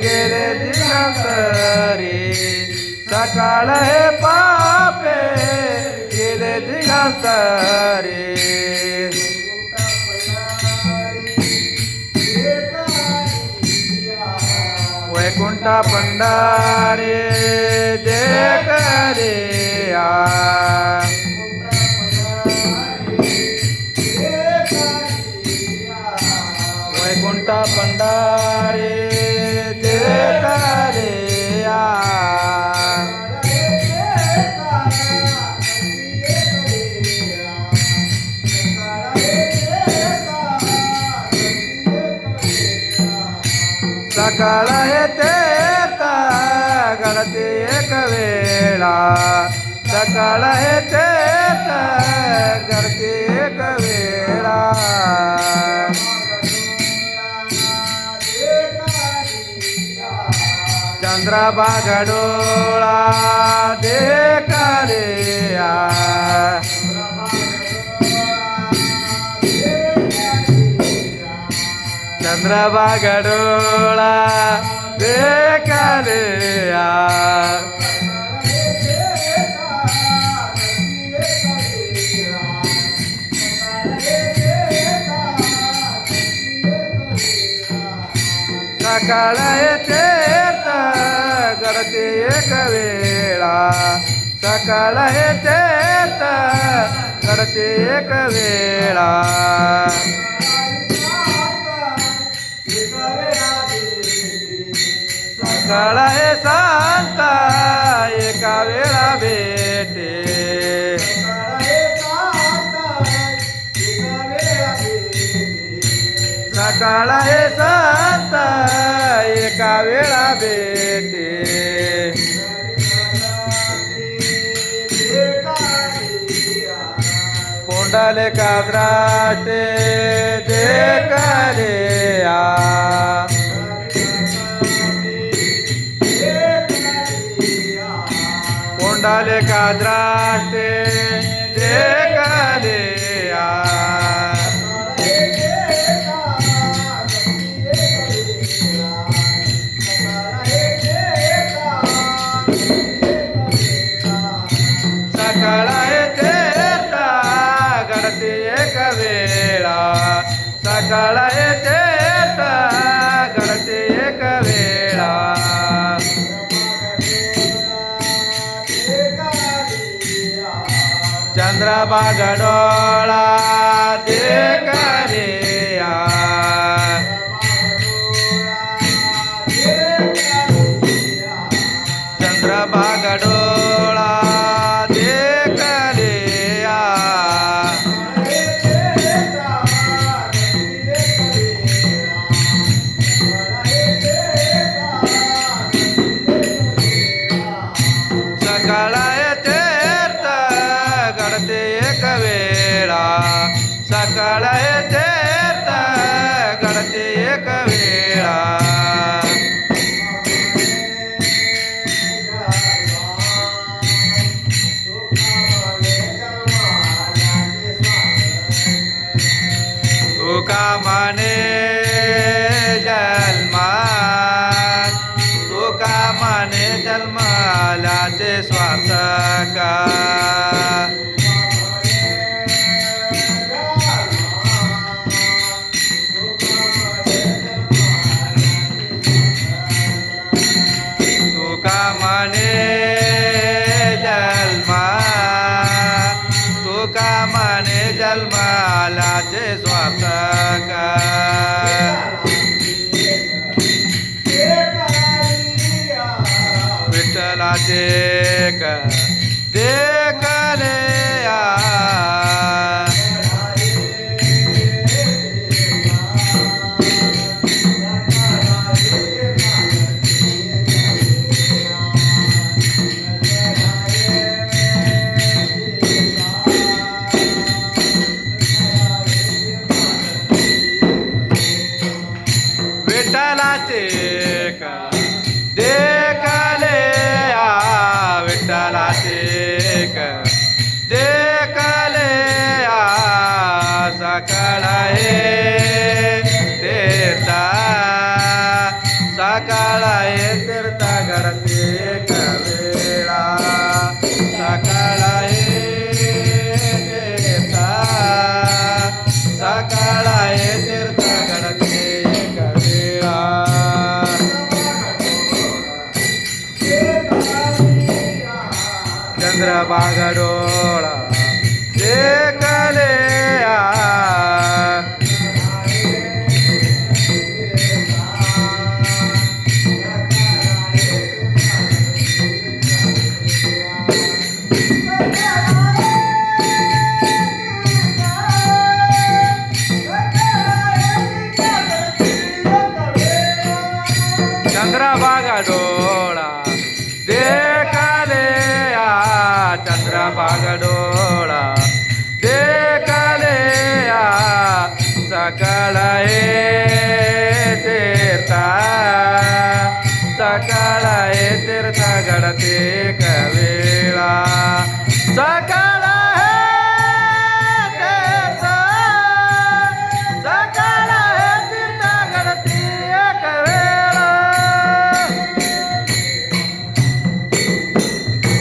गेले दिगंतरी सकाळ हे पापे गेले दिगंतरी वैकुंठ पंढारे देख रे वैकुंठ पंढारे देख रे सकाळ हे तीर्थ घडते एक वेळा सकाळ हे तीर्थ घडते एक वेळा चंद्रभागा डोळा देखा रे चंद्रभागा डोळा देखा रे सकाळ हे तीर्थ घडते एक वेळा सकाळ हे तीर्थ घडते एक वेळा सकाळ हे संत एका वेळा भेटे सकाळ हे संत एका वेळा भेटे पुंडलिका द्राष्टे देख रे पुंडलिका द्राष्टे देख रे सकाळ हे तीर्थ घडते एक वेळा सकाळ हे तीर्थ घडते एक वेळा चंद्रभागा डोळा देख रे चंद्रभागा डोळा देख रे सकाळ हे तीर्थ घडते एक वेळा सकाळ हे तीर्थ घडते एक वेळा तुका म्हणे जन्मा तुका म्हणे जन्मालाचे स्वार्थ का तुका म्हणे जन्मा तुका म्हणे जन्मालाचे स्वार्थ का विठ्ठलाचे देख रे विठ्ठलाचे देखले विठ्ठलाचे देखले सकाळ हे तीर्थ सकाळ सकाळ हे तीर्थ घडते कवेळा सकाळ हे तीर्थ सकाळ हे तीर्थ घडते कवेळा चंद्रभागा डोळा देखले चंद्रभागा डोळा देखले चंद्रभागा डोळा देखले सकाळ हे तीर्थ सकाळ हे तीर्थ घडते कवे